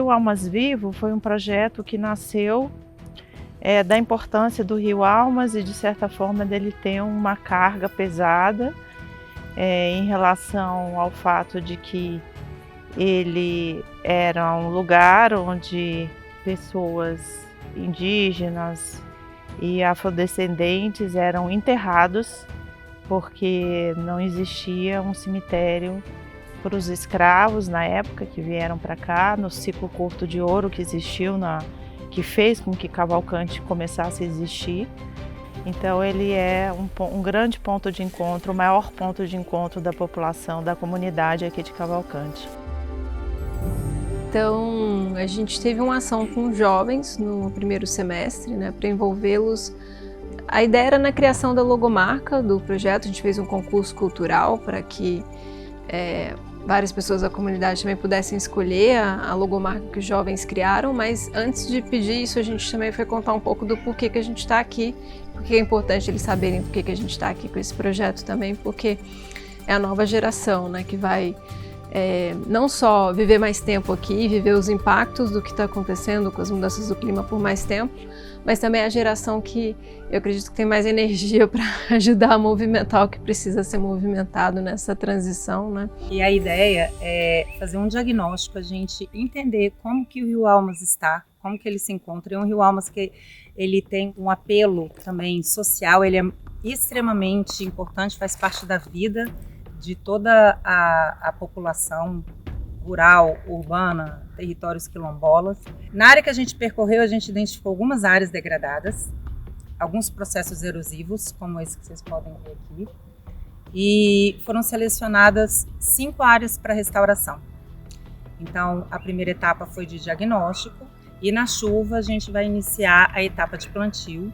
Rio Almas Vivo foi um projeto que nasceu da importância do Rio Almas e, de certa forma, dele ter uma carga pesada em relação ao fato de que ele era um lugar onde pessoas indígenas e afrodescendentes eram enterrados, porque não existia um cemitério para os escravos na época que vieram para cá, no ciclo curto de ouro que existiu, que fez com que Cavalcante começasse a existir. Então ele é um grande ponto de encontro, o maior ponto de encontro da população, da comunidade aqui de Cavalcante. Então a gente teve uma ação com jovens no primeiro semestre, né, para envolvê-los. A ideia era na criação da logomarca do projeto. A gente fez um concurso cultural para que várias pessoas da comunidade também pudessem escolher a logomarca que os jovens criaram, mas antes de pedir isso a gente também foi contar um pouco do porquê que a gente está aqui, porque é importante eles saberem porquê que a gente está aqui com esse projeto também, porque é a nova geração, né, que vai não só viver mais tempo aqui, viver os impactos do que está acontecendo com as mudanças do clima por mais tempo, mas também é a geração que eu acredito que tem mais energia para ajudar a movimentar o que precisa ser movimentado nessa transição, né? E a ideia é fazer um diagnóstico, a gente entender como que o Rio Almas está, como que ele se encontra. É um Rio Almas que ele tem um apelo também social, ele é extremamente importante, faz parte da vida de toda a população rural, urbana, territórios quilombolas. Na área que a gente percorreu, a gente identificou algumas áreas degradadas, alguns processos erosivos, como esse que vocês podem ver aqui, e foram selecionadas 5 áreas para restauração. Então, a primeira etapa foi de diagnóstico, e na chuva a gente vai iniciar a etapa de plantio,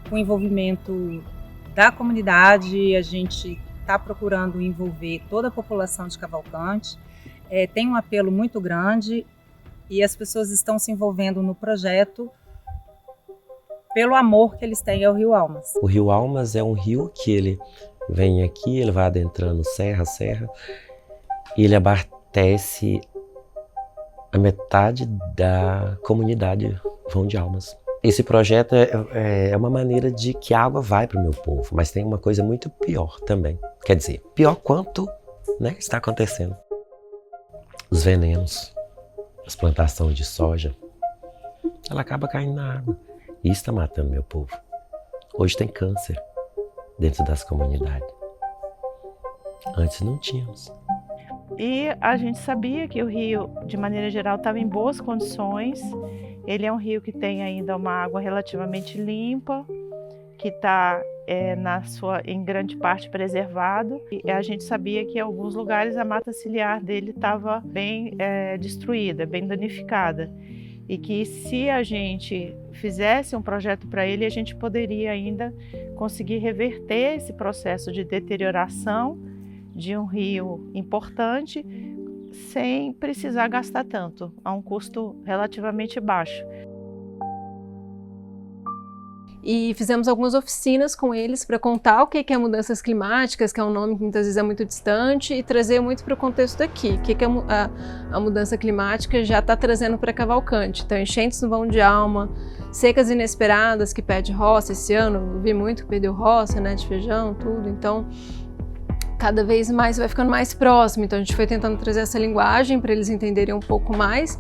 com o envolvimento da comunidade. A gente está procurando envolver toda a população de Cavalcante. Tem um apelo muito grande e as pessoas estão se envolvendo no projeto pelo amor que eles têm ao Rio Almas. O Rio Almas é um rio que ele vem aqui, ele vai adentrando serra, e ele abastece a metade da comunidade Vão de Almas. Esse projeto é uma maneira de que a água vai para o meu povo, mas tem uma coisa muito pior também. Quer dizer, pior quanto, né, está acontecendo. Os venenos, as plantações de soja, ela acaba caindo na água. E isso está matando meu povo. Hoje tem câncer dentro das comunidades. Antes não tínhamos. E a gente sabia que o rio, de maneira geral, estava em boas condições. Ele é um rio que tem ainda uma água relativamente limpa, que está em grande parte preservado. E a gente sabia que em alguns lugares a mata ciliar dele estava bem destruída, bem danificada. E que se a gente fizesse um projeto para ele, a gente poderia ainda conseguir reverter esse processo de deterioração de um rio importante sem precisar gastar tanto, a um custo relativamente baixo. E fizemos algumas oficinas com eles para contar o que é mudanças climáticas, que é um nome que muitas vezes é muito distante, e trazer muito para o contexto daqui. O que a mudança climática já está trazendo para Cavalcante. Então, enchentes no Vão de Alma, secas inesperadas que perde roça esse ano. Eu vi muito que perdeu roça, né, de feijão, tudo. Então, cada vez mais vai ficando mais próximo. Então a gente foi tentando trazer essa linguagem para eles entenderem um pouco mais.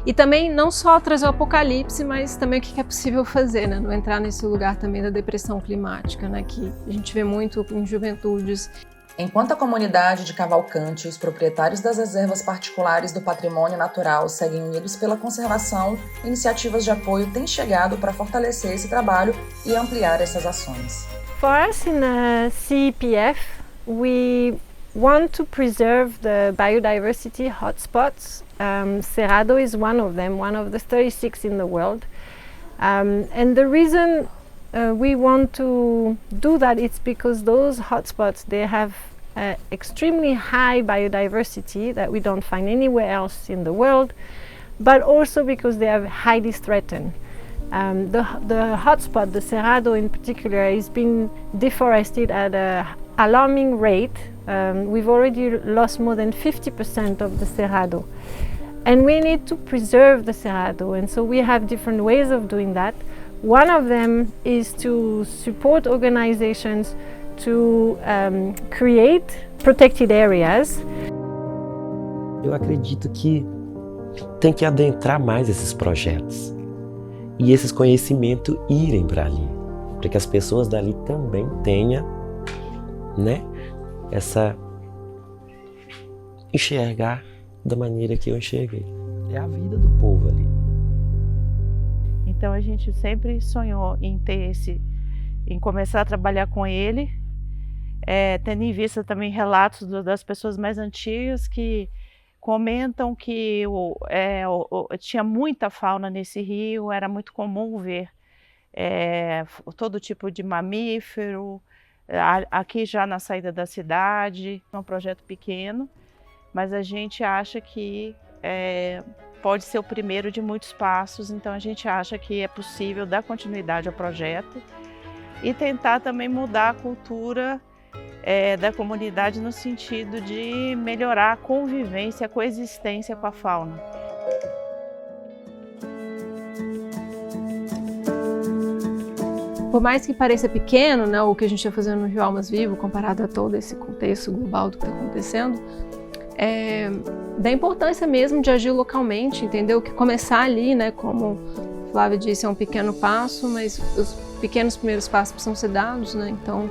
E também não só trazer o apocalipse, mas também o que é possível fazer, né? Não entrar nesse lugar também da depressão climática, né? Que a gente vê muito em juventudes. Enquanto a comunidade de Cavalcante e os proprietários das reservas particulares do patrimônio natural seguem unidos pela conservação, iniciativas de apoio têm chegado para fortalecer esse trabalho e ampliar essas ações. For us in CEPF, we want to preserve the biodiversity hotspots. Cerrado is one of them, one of the 36 in the world. And the reason we want to do that is because those hotspots, they have extremely high biodiversity that we don't find anywhere else in the world, but also because they are highly threatened. The hotspot, the Cerrado in particular, is being deforested at an alarming rate. We've already lost more than 50% of the Cerrado. And we need to preserve the Cerrado, and so we have different ways of doing that. One of them is to support organizations to create protected areas. Eu acredito que tem que adentrar mais esses projetos e esses conhecimentos irem para ali, para que as pessoas dali também tenham, né, essa enxergar da maneira que eu enxerguei. É a vida do povo ali. Então a gente sempre sonhou em ter em começar a trabalhar com ele, tendo em vista também relatos das pessoas mais antigas que comentam que tinha muita fauna nesse rio, era muito comum ver todo tipo de mamífero, aqui já na saída da cidade. É um projeto pequeno, mas a gente acha que pode ser o primeiro de muitos passos, então a gente acha que é possível dar continuidade ao projeto e tentar também mudar a cultura da comunidade no sentido de melhorar a convivência, a coexistência com a fauna. Por mais que pareça pequeno, né, o que a gente está fazendo no Rio Almas Vivo, comparado a todo esse contexto global do que está acontecendo, da importância mesmo de agir localmente, entendeu? Que começar ali, né, como a Flávia disse, é um pequeno passo, mas os pequenos primeiros passos precisam ser dados, né? Então,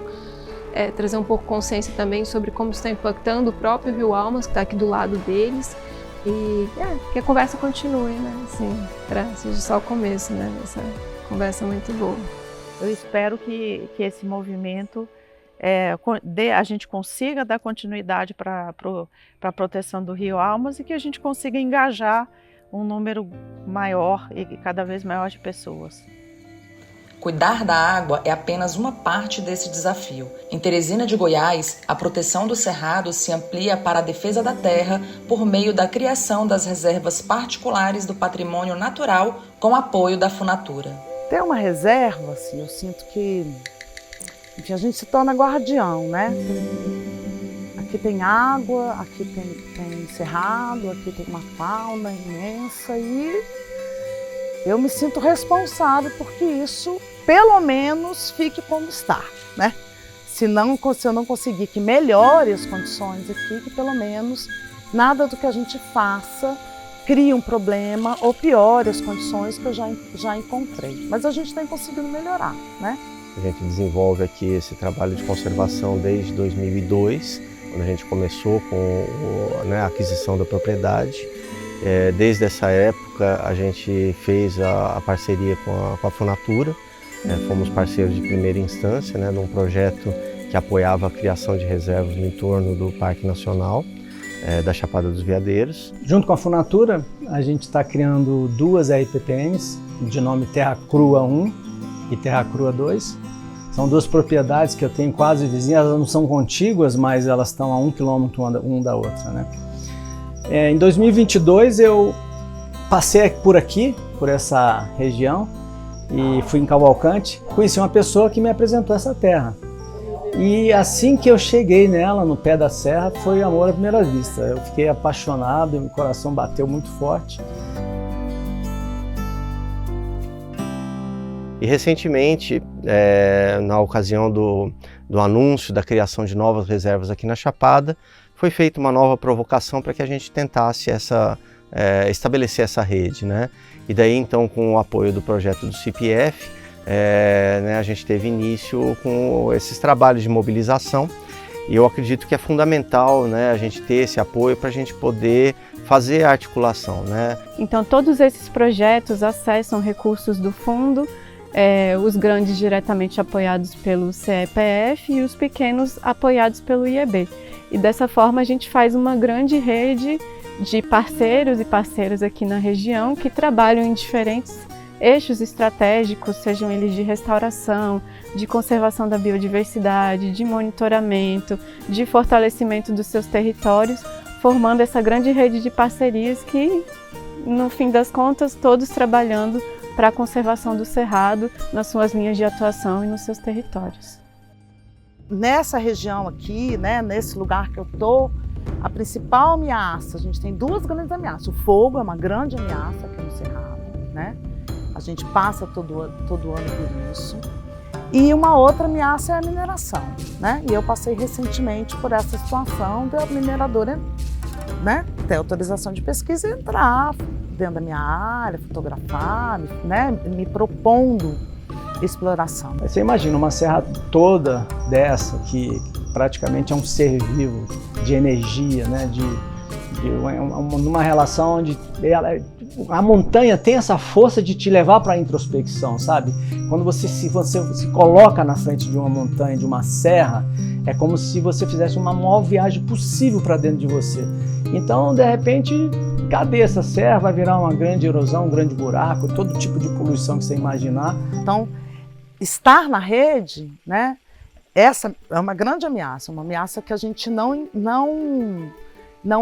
trazer um pouco consciência também sobre como está impactando o próprio Rio Almas, que está aqui do lado deles, e que a conversa continue, né? Assim, seja só o começo, né? Essa conversa muito boa. Eu espero que esse movimento a gente consiga dar continuidade para a proteção do Rio Almas e que a gente consiga engajar um número maior e cada vez maior de pessoas. Cuidar da água é apenas uma parte desse desafio. Em Teresina de Goiás, a proteção do cerrado se amplia para a defesa da terra por meio da criação das reservas particulares do patrimônio natural com apoio da Funatura. Ter uma reserva, assim, eu sinto que a gente se torna guardião, né? Aqui tem água, aqui tem cerrado, aqui tem uma fauna imensa e eu me sinto responsável porque isso, pelo menos, fique como está, né? Se eu não conseguir que melhore as condições aqui, que pelo menos nada do que a gente faça crie um problema ou piore as condições que eu já encontrei. Mas a gente tem conseguido melhorar, né? A gente desenvolve aqui esse trabalho de conservação desde 2002, quando a gente começou com a aquisição da propriedade. Desde essa época a gente fez a parceria com a Funatura, fomos parceiros de primeira instância, né, num projeto que apoiava a criação de reservas no entorno do Parque Nacional da Chapada dos Veadeiros. Junto com a Funatura, a gente está criando duas RPPNs de nome Terra Crua 1 e Terra Crua 2. São duas propriedades que eu tenho quase vizinhas, elas não são contíguas, mas elas estão a 1 quilômetro uma da outra, né? Em 2022 eu passei por aqui, por essa região, e fui em Cavalcante. Conheci uma pessoa que me apresentou essa terra. E assim que eu cheguei nela, no pé da serra, foi amor à primeira vista. Eu fiquei apaixonado, meu coração bateu muito forte. E recentemente, na ocasião do anúncio da criação de novas reservas aqui na Chapada, foi feita uma nova provocação para que a gente tentasse estabelecer essa rede, né? E daí então, com o apoio do projeto do CPF, a gente teve início com esses trabalhos de mobilização e eu acredito que é fundamental, né, a gente ter esse apoio para a gente poder fazer a articulação, né? Então todos esses projetos acessam recursos do fundo, os grandes diretamente apoiados pelo CEPF e os pequenos apoiados pelo IEB. E dessa forma a gente faz uma grande rede de parceiros e parceiras aqui na região que trabalham em diferentes eixos estratégicos, sejam eles de restauração, de conservação da biodiversidade, de monitoramento, de fortalecimento dos seus territórios, formando essa grande rede de parcerias que, no fim das contas, todos trabalhando para a conservação do cerrado nas suas linhas de atuação e nos seus territórios. Nessa região aqui, né, nesse lugar que eu tô, A principal ameaça, a gente tem duas grandes ameaças. O fogo é uma grande ameaça aqui no Cerrado, né? A gente passa todo ano por isso. E uma outra ameaça é a mineração, né? E eu passei recentemente por essa situação da mineradora, né, ter autorização de pesquisa e entrar dentro da minha área, fotografar, né, me propondo exploração. Você imagina uma serra toda dessa, que praticamente é um ser vivo de energia, né, numa relação onde a montanha tem essa força de te levar para a introspecção, sabe? Quando você se coloca na frente de uma montanha, de uma serra, é como se você fizesse uma maior viagem possível para dentro de você. Então, de repente, cadê essa serra? Vai virar uma grande erosão, um grande buraco, todo tipo de poluição que você imaginar. Então, estar na rede, né, essa é uma grande ameaça, uma ameaça que a gente não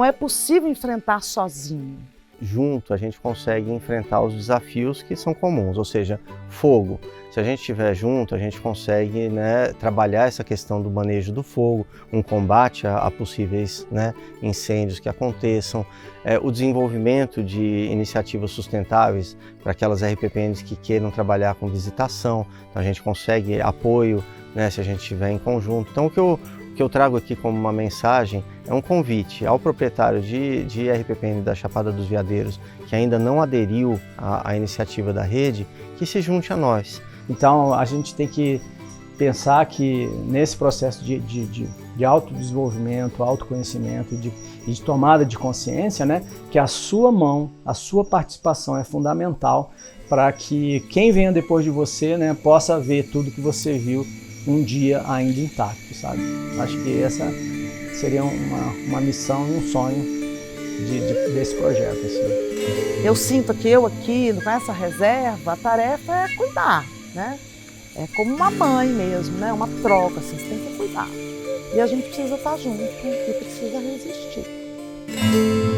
é possível enfrentar sozinho. Junto a gente consegue enfrentar os desafios que são comuns, ou seja, fogo. Se a gente estiver junto, a gente consegue, né, trabalhar essa questão do manejo do fogo, um combate a possíveis, né, incêndios que aconteçam, o desenvolvimento de iniciativas sustentáveis para aquelas RPPNs que queiram trabalhar com visitação, então a gente consegue apoio, né, se a gente estiver em conjunto. Então o que eu trago aqui como uma mensagem é um convite ao proprietário de RPPN da Chapada dos Veadeiros que ainda não aderiu à iniciativa da rede, que se junte a nós. Então a gente tem que pensar que nesse processo de autodesenvolvimento, autoconhecimento e de tomada de consciência, né, que a sua mão, a sua participação é fundamental para que quem venha depois de você, né, possa ver tudo que você viu um dia ainda intacto, sabe? Acho que essa seria uma missão e um sonho desse projeto, assim. Eu sinto que eu aqui, com essa reserva, a tarefa é cuidar, né? É como uma mãe mesmo, né? Uma troca, assim, você tem que cuidar. E a gente precisa estar junto e precisa resistir.